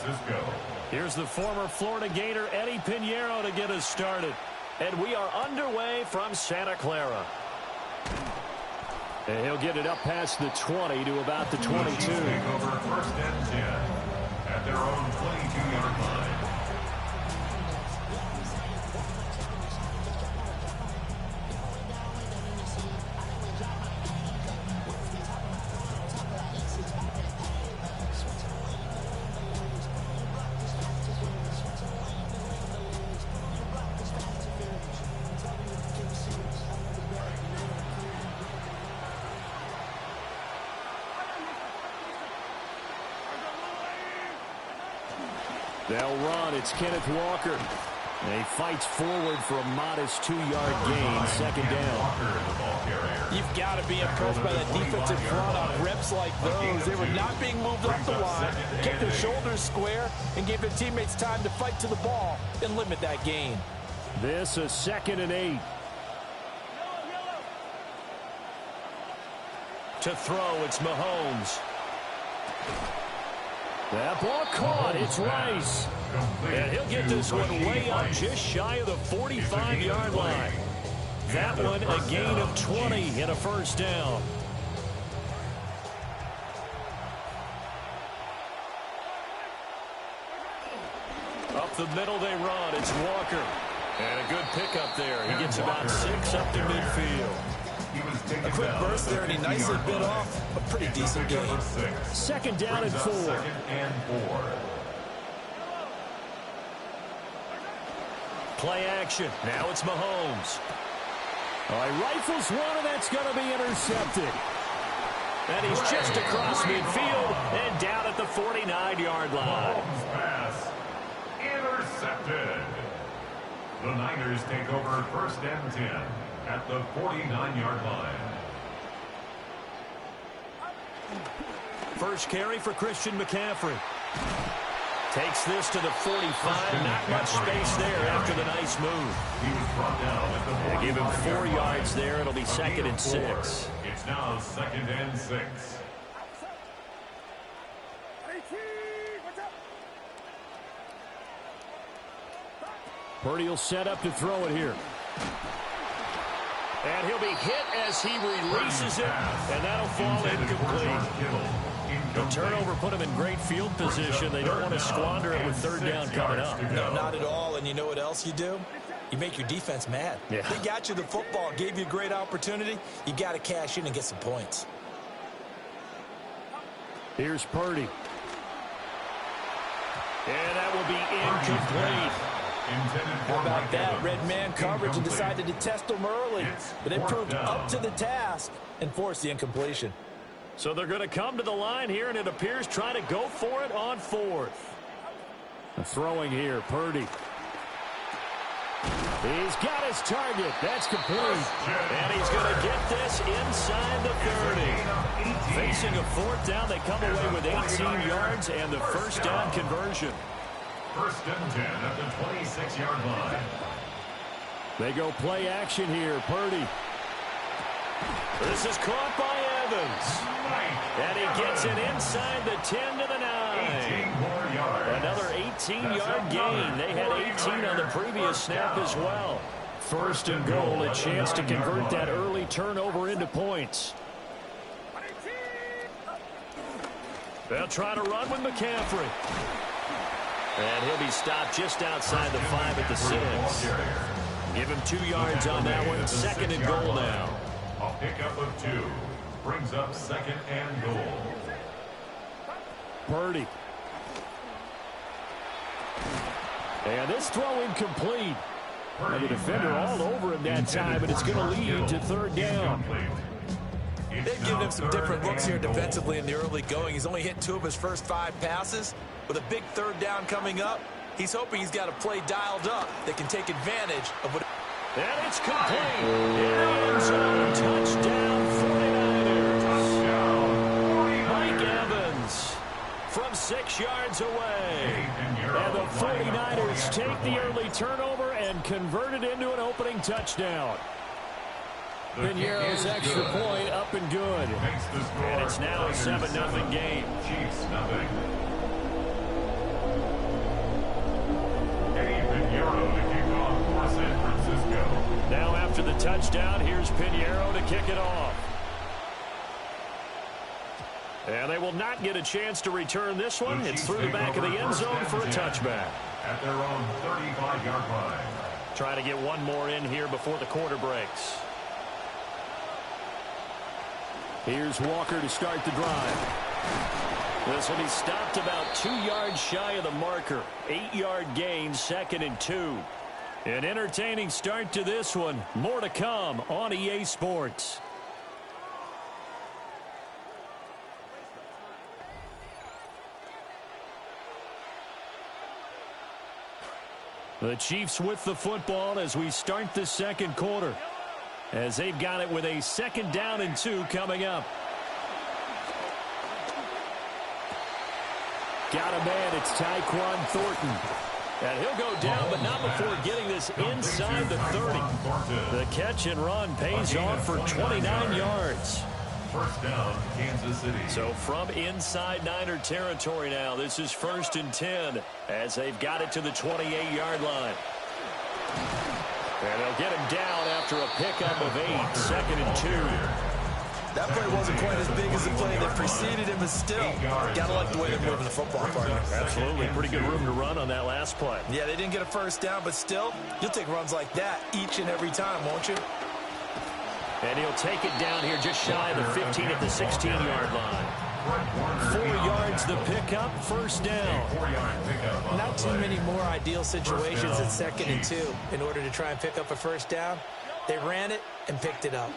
Francisco. Here's the former Florida Gator Eddie Pinheiro to get us started. And we are underway from Santa Clara. And he'll get it up past the 20 to about the 22. Take over 1st and 10 at their own 22-yard line. They'll run. It's Kenneth Walker. And he fights forward for a modest 2-yard gain, 2nd down. You've got to be impressed by that defensive front on reps like those. They were not being moved off the line, kept their shoulders square, and gave their teammates time to fight to the ball and limit that gain. This is 2nd and 8. To throw, it's Mahomes. That ball caught. It's Rice. And he'll get this one way up just shy of the 45-yard line. That one a gain of 20 and a 1st down. Up the middle they run. It's Walker. And a good pickup there. He gets about 6 up to midfield. A quick burst there, and he nicely bit off a pretty decent game. 2nd down and 4. Play action. Now it's Mahomes. All right, rifles one, and that's going to be intercepted. And he's just across midfield and down at the 49-yard line. Pass intercepted. The Niners take over 1st and 10 at the 49-yard line. First carry for Christian McCaffrey. Takes this to the 45. Not much space there after the nice move. He was brought down at the 45. They give him 4 yards there. It'll be 2nd and 6. It's now 2nd and 6. Purdy will set up to throw it here. And he'll be hit as he releases it, and that'll fall incomplete. The turnover put him in great field position. They don't want to squander it with 3rd down coming up. No, not at all. And you know what else you do? You make your defense mad. Yeah. They got you the football, gave you a great opportunity. You got to cash in and get some points. Here's Purdy. And that will be incomplete. How about that? Red man coverage and decided to test them early. But they proved up to the task and forced the incompletion. So they're going to come to the line here, and it appears trying to go for it on 4th. Throwing here, Purdy. He's got his target. That's complete. And he's going to get this inside the 30. Facing a 4th down, they come away with 18 yards and the 1st down conversion. 1st and 10 at the 26-yard line. They go play action here. Purdy. This is caught by Evans. And he gets it inside the 10 to the 9. Another 18-yard gain. They had 18 on the previous snap as well. 1st and goal, a chance to convert that early turnover into points. They'll try to run with McCaffrey. And he'll be stopped just outside the 5 at the 6. Give him 2 yards on that one. 2nd and goal now. A pickup of 2 brings up 2nd and goal. Purdy. And this throw incomplete. And the defender all over him that time, but it's going to lead to 3rd down. They've given him some different looks here defensively in the early going. He's only hit 2 of his first 5 passes. With a big 3rd down coming up, he's hoping he's got a play dialed up that can take advantage of what... And it's complete. End zone touchdown, 49ers. Mike Evans from 6 yards away. And the 49ers take the early turnover and convert it into an opening touchdown. Pinheiro's extra point up and good. And it's now a 7-0 game. Chiefs nothing. Pinheiro to kick off for San Francisco. Now after the touchdown, here's Pinheiro to kick it off. And they will not get a chance to return this one. It's through the back of the end zone for a touchback. At their own 35-yard line. Trying to get one more in here before the quarter breaks. Here's Walker to start the drive. This will be stopped about 2 yards shy of the marker. 8-yard gain, 2nd and 2. An entertaining start to this one. More to come on EA Sports. The Chiefs with the football as we start the second quarter. As they've got it with a 2nd down and 2 coming up. Got a man, it's Tyquan Thornton. And he'll go down, but not before getting this inside the 30. The catch and run pays off for 29 yards. First down, Kansas City. So from inside Niner territory now, this is 1st and 10 as they've got it to the 28-yard line. And they'll get him down after a pickup of 8, 2nd and 2. That play wasn't quite as big as the play that preceded him, but still, gotta like the way they're moving the football, partner. Absolutely, pretty good room to run on that last play. Yeah, they didn't get a first down, but still, you'll take runs like that each and every time, won't you? And he'll take it down here just shy of the 15 at the 16-yard line. 4 yards the pickup, 1st down. Not too many more ideal situations at 2nd and 2 in order to try and pick up a first down. They ran it and picked it up.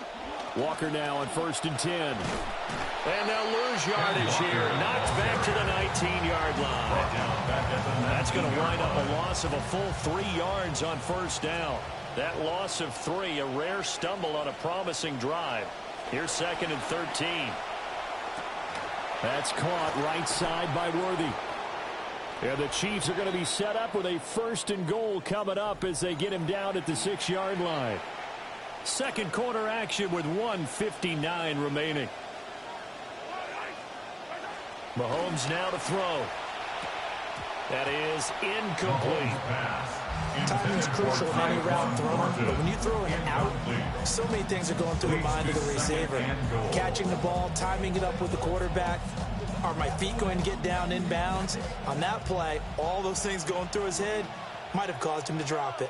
Walker now on 1st and 10. And they'll lose yardage here. Knocked back to the 19-yard line. That's going to wind up a loss of a full 3 yards on 1st down. That loss of 3, a rare stumble on a promising drive. Here's 2nd and 13. That's caught right side by Worthy. And the Chiefs are going to be set up with a 1st and goal coming up as they get him down at the 6-yard line. Second quarter action with 1:59 remaining. Mahomes now to throw. That is incomplete. Timing's crucial in any route thrown, but when you throw it out, so many things are going through the mind of the receiver. Catching the ball, timing it up with the quarterback. Are my feet going to get down in bounds? On that play, all those things going through his head might have caused him to drop it.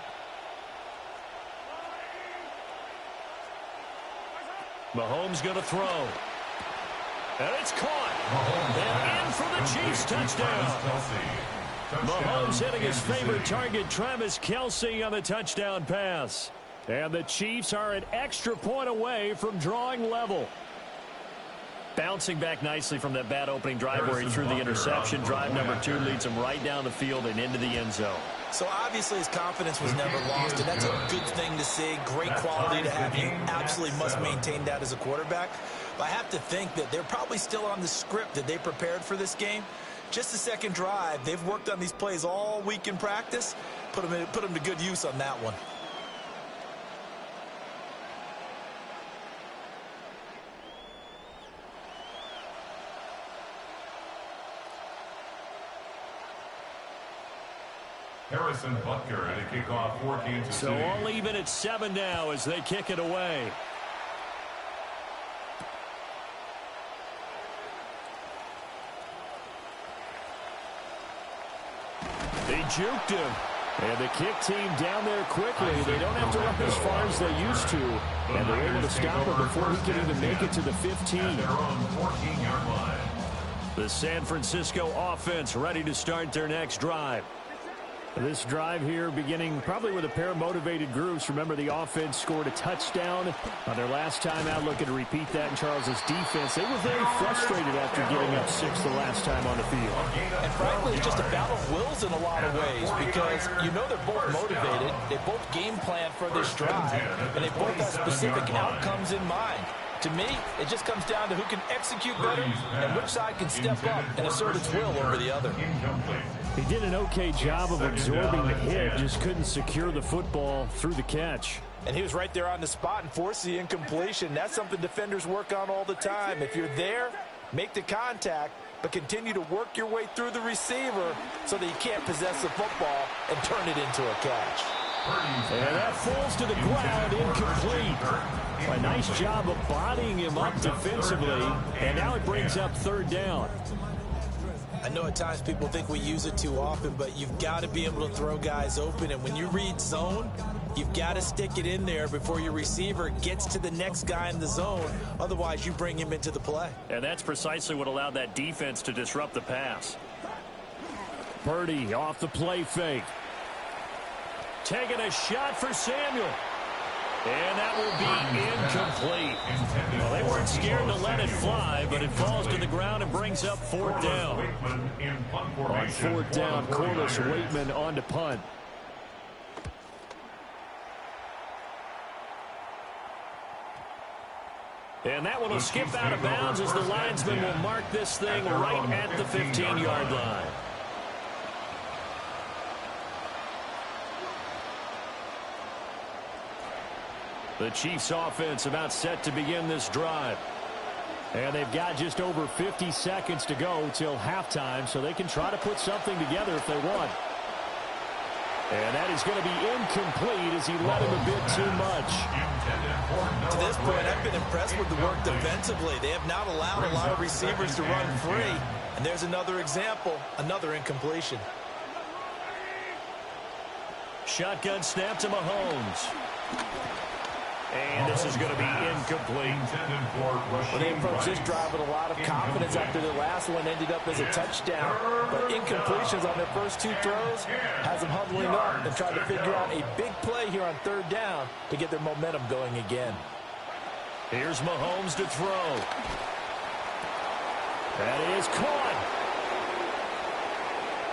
Mahomes going to throw. And it's caught. And in for the Chiefs touchdown. Mahomes hitting his favorite target, Travis Kelce, on the touchdown pass. And the Chiefs are an extra point away from drawing level. Bouncing back nicely from that bad opening drive where he threw the interception. Drive number 2 leads him right down the field and into the end zone. So obviously his confidence was never lost, and that's a good thing to see. Great quality to have. You absolutely must maintain that as a quarterback. But I have to think that they're probably still on the script that they prepared for this game. Just the second drive. They've worked on these plays all week in practice. Put them to good use on that one. Harrison Butker to kick off for Kansas City. So all even at 7 now as they kick it away. They juked him. And the kick team down there quickly. They don't have to run as far as they used to. And they're able to stop him before he can even make it to the 15. At their own 14-yard line. The San Francisco offense ready to start their next drive. This drive here beginning probably with a pair of motivated groups. Remember, the offense scored a touchdown on their last time out. Looking to repeat that in Charles's defense. They were very frustrated after getting up 6 the last time on the field. And frankly, it's just a battle of wills in a lot of ways because you know they're both motivated. They both game plan for this drive, and they both have specific outcomes in mind. To me, it just comes down to who can execute better and which side can step up and assert its will over the other. He did an okay job of absorbing the hit, just couldn't secure the football through the catch. And he was right there on the spot and forced the incompletion. That's something defenders work on all the time. If you're there, make the contact, but continue to work your way through the receiver so that you can't possess the football and turn it into a catch. And that falls to the ground, incomplete. A nice job of bodying him up defensively, and now it brings up third down. I know at times people think we use it too often, but you've got to be able to throw guys open. And when you read zone, you've got to stick it in there before your receiver gets to the next guy in the zone. Otherwise, you bring him into the play. And that's precisely what allowed that defense to disrupt the pass. Purdy off the play fake. Taking a shot for Samuel. And that will be incomplete. Well, they weren't scared to let it fly, but it falls to the ground and brings up fourth down. On fourth down, Corliss Waitman on to punt. And that one will skip out of bounds as the linesman will mark this thing right at the 15-yard line. The Chiefs offense about set to begin this drive. And they've got just over 50 seconds to go till halftime, so they can try to put something together if they want. And that is going to be incomplete as he led him a bit too much. To this point, I've been impressed with the work defensively. They have not allowed a lot of receivers to run free. And there's another example, another incompletion. Shotgun snap to Mahomes. And this is going to be incomplete. Well, they approached this drive with a lot of confidence after the last one ended up as a touchdown. But incompletions on their first two throws has them huddling up and trying to figure out a big play here on third down to get their momentum going again. Here's Mahomes to throw. That is caught.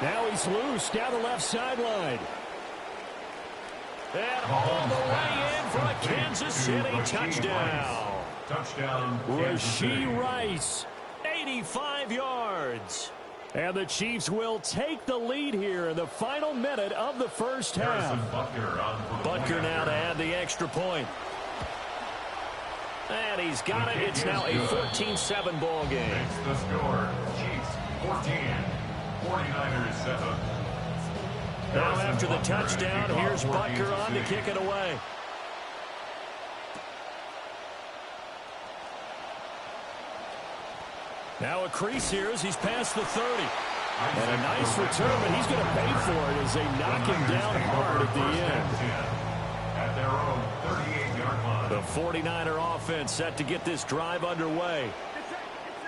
Now he's loose down the left sideline. And all the way in for a Kansas City touchdown. Rashee Rice, 85 yards. And the Chiefs will take the lead here in the final minute of the first half. Butker now to add the extra point. And he's got it. It's now a 14-7 ball game. Makes the score. Chiefs 14, 49ers 7. Now after the touchdown, here's Butker on to kick it away. Now a crease here as he's past the 30. And a nice return, but he's going to pay for it as they knock him down hard at the end. At their own 38-yard line. The 49er offense set to get this drive underway.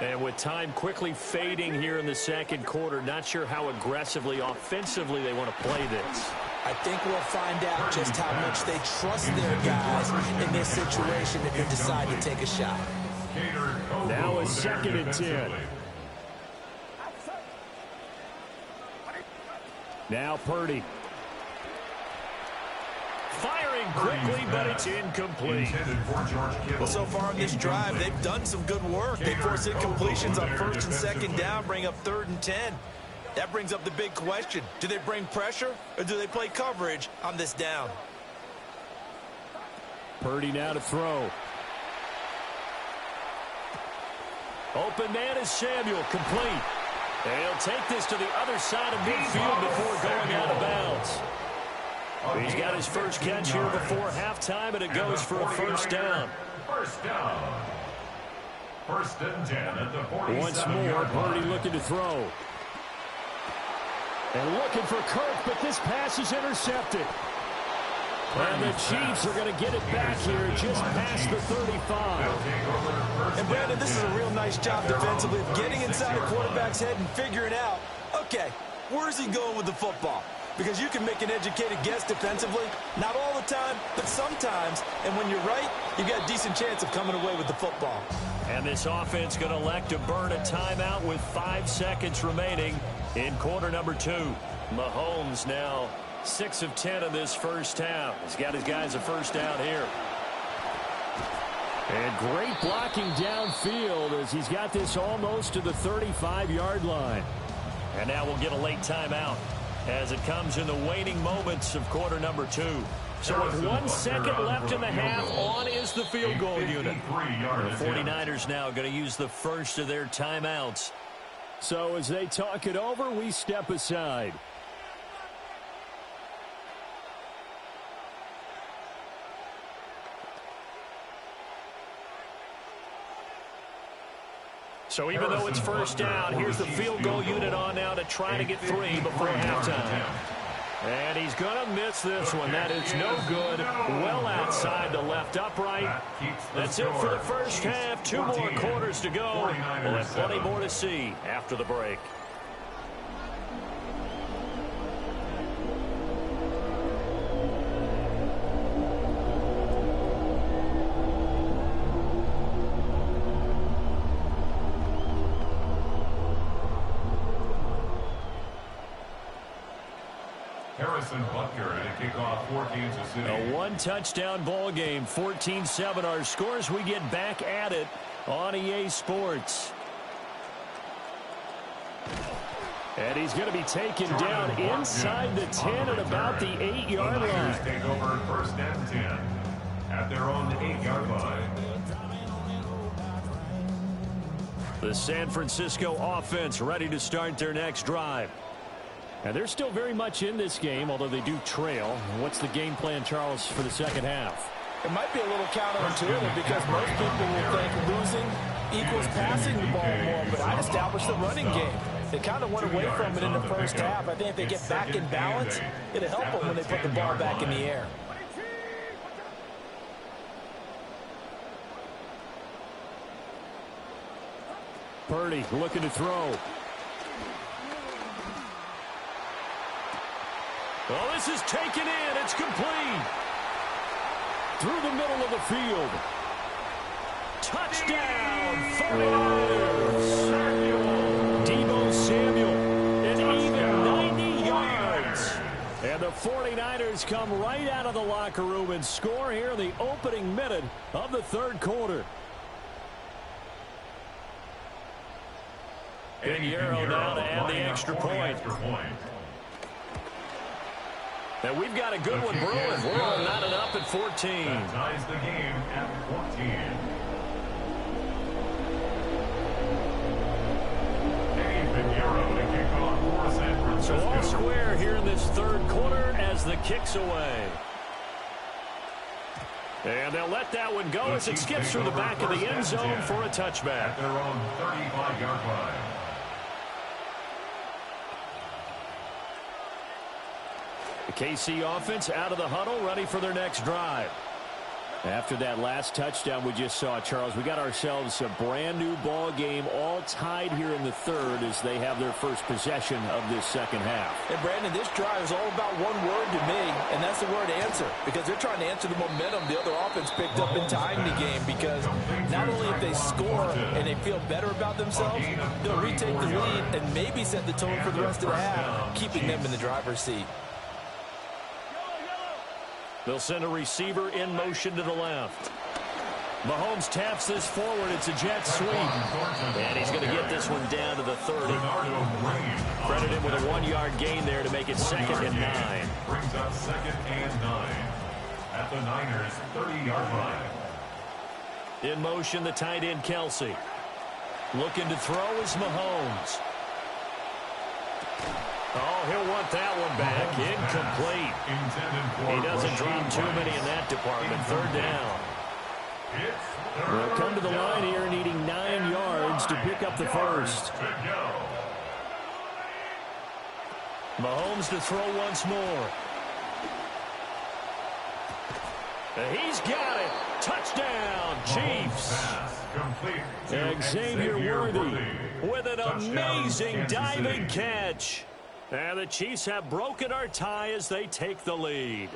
And with time quickly fading here in the second quarter, not sure how aggressively, offensively they want to play this. I think we'll find out just how much they trust their guys in this situation if they decide to take a shot. Now a 2nd and 10. Now Purdy. Firing quickly, but it's incomplete. Well, so far in this drive, they've done some good work. They force incompletions on 1st and 2nd down, bring up 3rd and 10. That brings up the big question. Do they bring pressure, or do they play coverage on this down? Purdy now to throw. Open man is Samuel, complete. And he'll take this to the other side of midfield before going out of bounds. He's got his first catch here before halftime, and it goes for a first down. First down. 1st and 10 at the 47. Once more, Purdy looking to throw. And looking for Kirk, but this pass is intercepted. And the Chiefs are going to get it back here just past the 35. And Brandon, this is a real nice job defensively of getting inside a quarterback's head and figuring out, okay, where's he going with the football? Because you can make an educated guess defensively, not all the time, but sometimes. And when you're right, you've got a decent chance of coming away with the football. And this offense going to elect to burn a timeout with 5 seconds remaining in quarter number 2. Mahomes now 6 of 10 in this first half. He's got his guys a first down here. And great blocking downfield as he's got this almost to the 35-yard line. And now we'll get a late timeout as it comes in the waning moments of quarter number 2. So with 1 second left in the half, on is the field goal unit. The 49ers now going to use the first of their timeouts So as they talk it over, we step aside. So even though it's first down, here's the field goal unit on now to try to get 3 before halftime. And he's going to miss this one. That is no good. Well outside the left upright. That's it for the first half. 2 more quarters to go. We'll have plenty more to see after the break. A one-touchdown ball game, 14-7 our scores. We get back at it on EA Sports. And he's going to be taken down inside the 10 at about the 8-yard line. Take over first and 10 at their own 8-yard line. The San Francisco offense ready to start their next drive. And they're still very much in this game, although they do trail. What's the game plan, Charles, for the second half? It might be a little counterintuitive because most people will think losing equals passing the ball more, but I'd establish the running game. They kind of went away from it in the first half. I think if they get back in balance, it'll help them when they put the ball back in the air. Purdy looking to throw. Oh, this is taken in. It's complete. Through the middle of the field. Touchdown, 49ers. Deebo Samuel, an even 90 yards. And the 49ers come right out of the locker room and score here in the opening minute of the third quarter. Big arrow now to add the extra point. And we've got a good one brewing. We're all knotted up at 14. That ties the game at 14. So all square here in this third quarter as the kick's away. And they'll let that one go as it skips through the back of the end zone for a touchback. At their own 35-yard line. The KC offense out of the huddle, ready for their next drive. After that last touchdown we just saw, Charles, we got ourselves a brand new ball game, all tied here in the third as they have their first possession of this second half. And Brandon, this drive is all about one word to me, and that's the word answer, because they're trying to answer the momentum the other offense picked up in tying the game, because not only if they score and they feel better about themselves, they'll retake the lead and maybe set the tone for the rest of the half, keeping them in the driver's seat. They'll send a receiver in motion to the left. Mahomes taps this forward. It's a jet sweep. And he's going to get this one down to the 30. Credit him with a 1-yard gain there to make it 2nd and 9. Brings up 2nd and 9 at the Niners' 30-yard line. In motion, the tight end, Kelsey. Looking to throw is Mahomes. Oh, he'll want that one back. Incomplete. He doesn't drop too many in that department. 3rd down. They'll come to the line here needing 9 yards to pick up the first. Mahomes to throw once more. He's got it. Touchdown, Chiefs. Xavier Worthy with an amazing diving catch. And the Chiefs have broken our tie as they take the lead.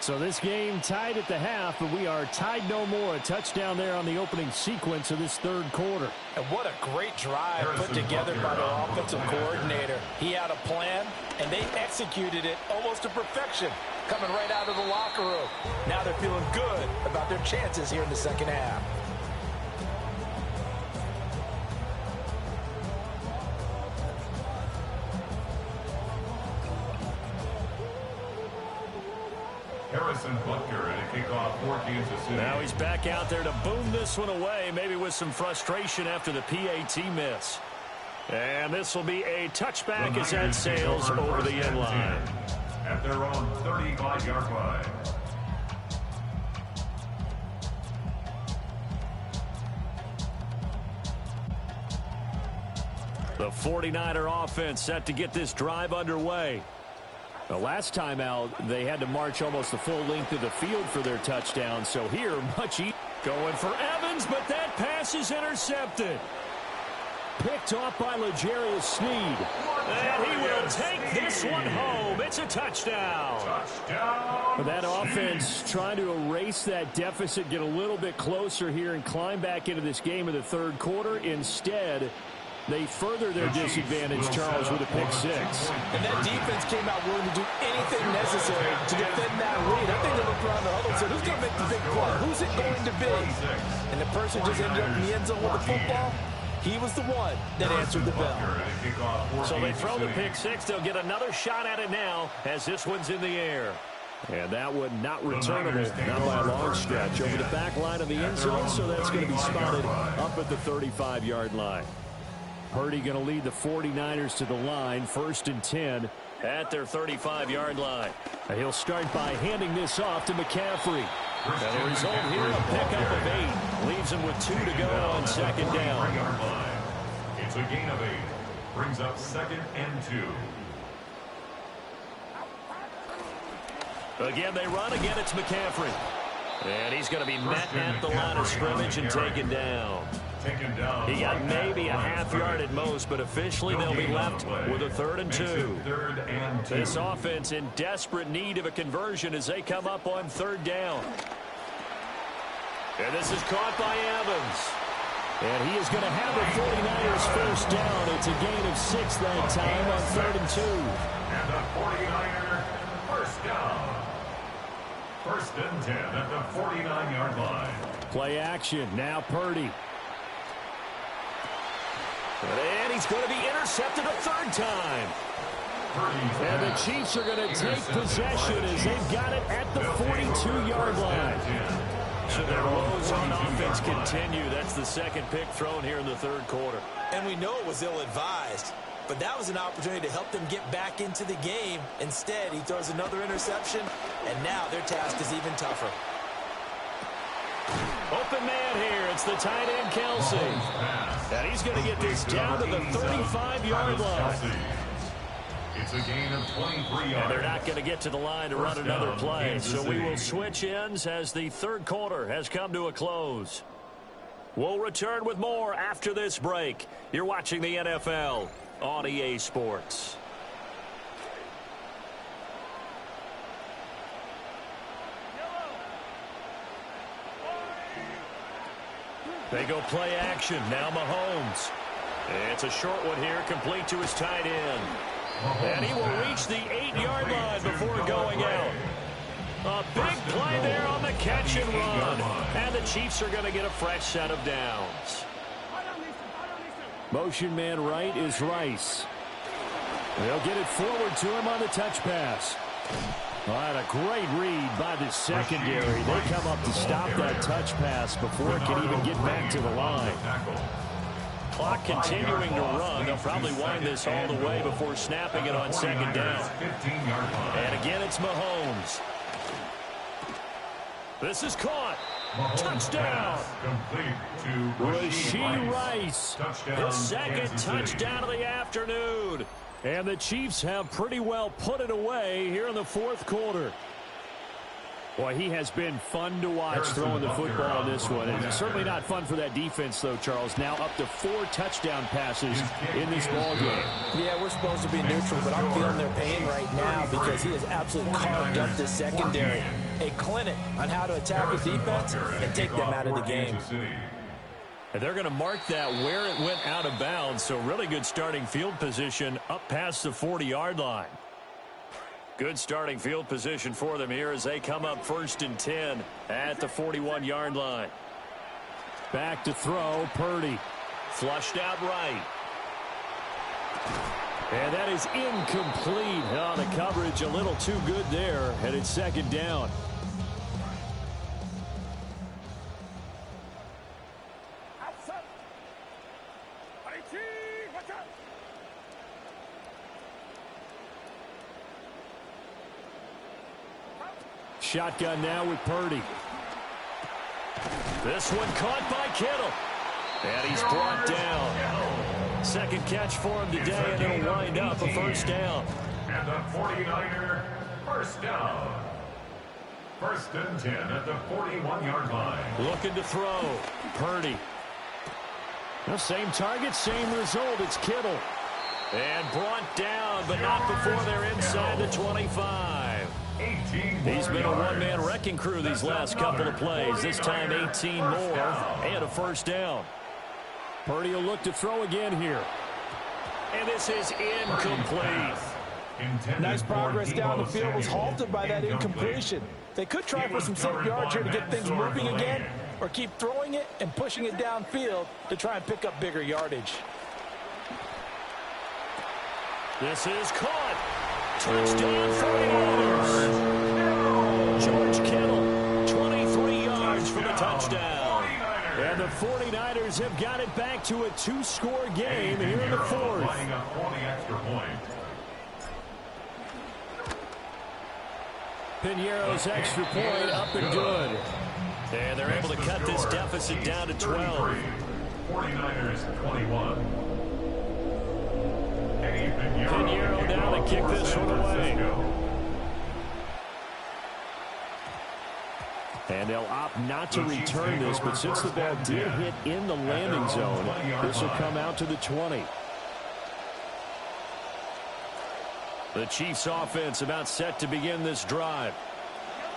So this game tied at the half, but we are tied no more. A touchdown there on the opening sequence of this third quarter. And what a great drive put together by their offensive coordinator. He had a plan, and they executed it almost to perfection, coming right out of the locker room. Now they're feeling good about their chances here in the second half. Harrison Butker at a kickoff for Kansas City. Now he's back out there to boom this one away, maybe with some frustration after the PAT miss. And this will be a touchback as that sails over the end line. At their own 35-yard line. The 49er offense set to get this drive underway. The last time out, they had to march almost the full length of the field for their touchdown. So here, much easier. Going for Evans, but that pass is intercepted. Picked off by L'Jarius Sneed. And he will take this one home. It's a touchdown. That offense trying to erase that deficit, get a little bit closer here and climb back into this game in the third quarter. Instead, they further their disadvantage, Charles, with a pick six. And that defense came out willing to do anything necessary to defend that lead. I think they looked around the huddle and said, who's going to make the big play? Who's it going to be? And the person just ended up in the end zone with the football. He was the one that answered the bell. So they throw the pick six. They'll get another shot at it now as this one's in the air. And that one not returnable, not by a long stretch, over the back line of the end zone, so that's going to be spotted up at the 35-yard line. Purdy going to lead the 49ers to the line, 1st and 10 at their 35-yard line. And he'll start by handing this off to McCaffrey. And the result here, a pickup of 8. Leaves him with 2 to go on 2nd down. It's a gain of 8. Brings up 2nd and 2. Again, they run. Again, it's McCaffrey. And he's going to be met at the line of scrimmage and taken down. He got maybe a half yard at most, but officially they'll be left with a 3rd and 2. This offense in desperate need of a conversion as they come up on 3rd down. And this is caught by Evans. And he is going to have the 49ers first down. It's a gain of 6 that time on 3rd and 2. And the 49er first down. 1st and 10 at the 49-yard line. Play action. Now Purdy. And he's going to be intercepted a 3rd time. And the Chiefs are going to take possession as they've got it at the 42-yard line. So their woes on offense continue. That's the 2nd pick thrown here in the 3rd quarter. And we know it was ill-advised, but that was an opportunity to help them get back into the game. Instead, he throws another interception, and now their task is even tougher. Open man here. It's the tight end, Kelsey. And he's going to get this down to the 35-yard line. It's a gain of 23 yards. And they're not going to get to the line to run another play. So we will switch ends as the 3rd quarter has come to a close. We'll return with more after this break. You're watching the NFL on EA Sports. They go play action. Now Mahomes. It's a short one here, complete to his tight end. And he will reach the 8-yard line before going out. A big play there on the catch and run. And the Chiefs are going to get a fresh set of downs. Motion man right is Rice. They'll get it forward to him on the touch pass. All right, a great read by the secondary. They come up to stop that touch pass before it can even get back to the line. Clock continuing to run. They'll probably wind this all the way before snapping it on 2nd down. And again, it's Mahomes. This is caught. Touchdown. Rashee Rice. His 2nd touchdown of the afternoon. And the Chiefs have pretty well put it away here in the 4th quarter. Boy, he has been fun to watch throwing the football in this one. And it's certainly not fun for that defense, though, Charles. Now up to 4 touchdown passes in this ballgame. Yeah, we're supposed to be neutral, but I'm feeling their pain right now because he has absolutely carved up this secondary. A clinic on how to attack a defense and take them out of the game. And they're going to mark that where it went out of bounds. So really good starting field position up past the 40-yard line. Good starting field position for them here as they come up 1st and 10 at the 41-yard line. Back to throw, Purdy. Flushed out right. And that is incomplete. Oh, the coverage a little too good there, and it's 2nd down. shotgun now with Purdy. This one caught by Kittle. And he's brought down. Second catch for him today, and it'll wind up a first down. And the 49er first down. First and 10 at the 41-yard line. Looking to throw. Purdy. The same target, same result. It's Kittle. And brought down, but not before they're inside the 25. He's been a one-man wrecking crew these last couple of plays. This time 18 more and a first down. Purdy will look to throw again here. And this is incomplete. Nice progress down the field was halted by that incompletion. They could try for some safe yards here to get things moving again, or keep throwing it and pushing it downfield to try and pick up bigger yardage. This is caught. Touchdown 49ers. George Kittle, 23 yards for the touchdown. And the 49ers have got it back to a two-score game here in the fourth. Piñeiro's extra point up and good. And they're able to cut this deficit down to 12. 49ers 21. Piñeiro down to kick this one away. And they'll opt not to return this, but since the ball did hit in the landing zone, this will come out to the 20. The Chiefs offense about set to begin this drive.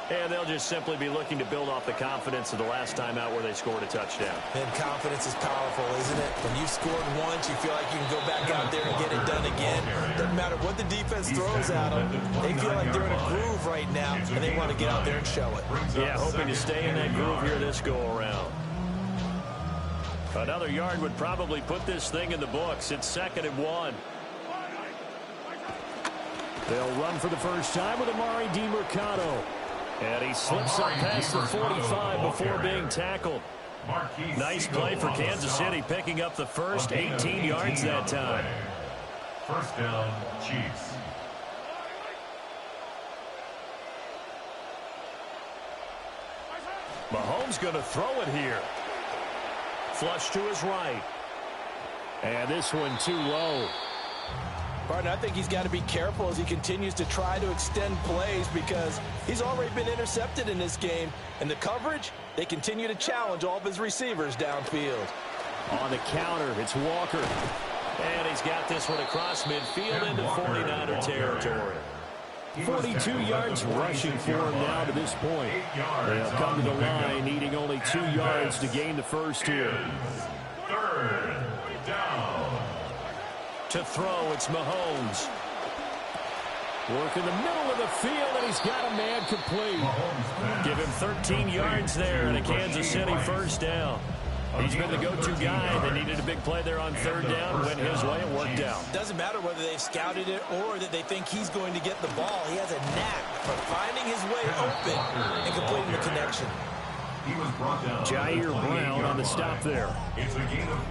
And they'll just simply be looking to build off the confidence of the last time out where they scored a touchdown. And confidence is powerful, isn't it? When you've scored once, you feel like you can go back out there and get it done again. Doesn't matter what the defense throws at them. They feel like they're in a groove right now, and they want to get out there and show it. Yeah, hoping to stay in that groove here this go-around. Another yard would probably put this thing in the books. It's 2nd and 1. They'll run for the first time with Amari DiMercato. And he slips up past the 45 before being tackled. Nice play for Kansas City, picking up the first 18 yards that time. First down, Chiefs. Mahomes going to throw it here. Flush to his right. And this one too low. Partner, I think he's got to be careful as he continues to try to extend plays because he's already been intercepted in this game. And the coverage, they continue to challenge all of his receivers downfield. On the counter, it's Walker. And he's got this one across midfield into 49er territory. 42 yards rushing for him now to this point. They'll come to the line needing only 2 yards to gain the first here. Third down. To throw, it's Mahomes. Work in the middle of the field, and he's got a man complete. Give him 13 yards there and a Kansas City first down. He's been the go-to guy. They needed a big play there on 3rd down. Went his way and worked out. Doesn't matter whether they've scouted it or that they think he's going to get the ball. He has a knack for finding his way open and completing the connection. Jair Brown on the stop there.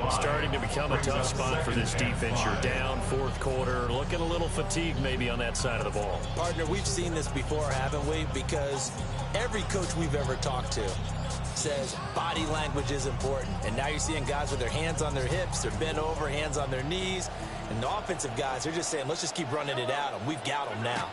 Starting to become a tough spot for this defense. You're down 4th quarter. Looking a little fatigued maybe on that side of the ball. Partner, we've seen this before, haven't we? Because every coach we've ever talked to says body language is important. And now you're seeing guys with their hands on their hips, they're bent over, hands on their knees. And the offensive guys, they're just saying, let's just keep running it at them. We've got them now.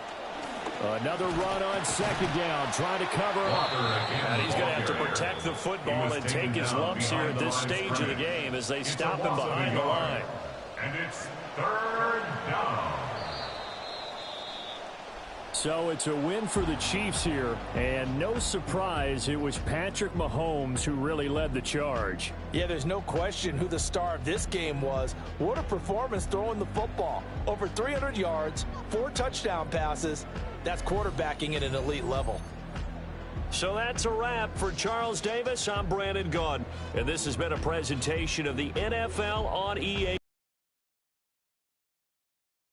Another run on 2nd down, trying to cover up. And he's going to have to protect the football and take his lumps here at this stage of the game as they stop him behind the line. And it's 3rd down. So it's a win for the Chiefs here, and no surprise, it was Patrick Mahomes who really led the charge. Yeah, there's no question who the star of this game was. What a performance throwing the football. Over 300 yards, 4 touchdown passes. That's quarterbacking at an elite level. So that's a wrap for Charles Davis. I'm Brandon Gaudin, and this has been a presentation of the NFL on EA.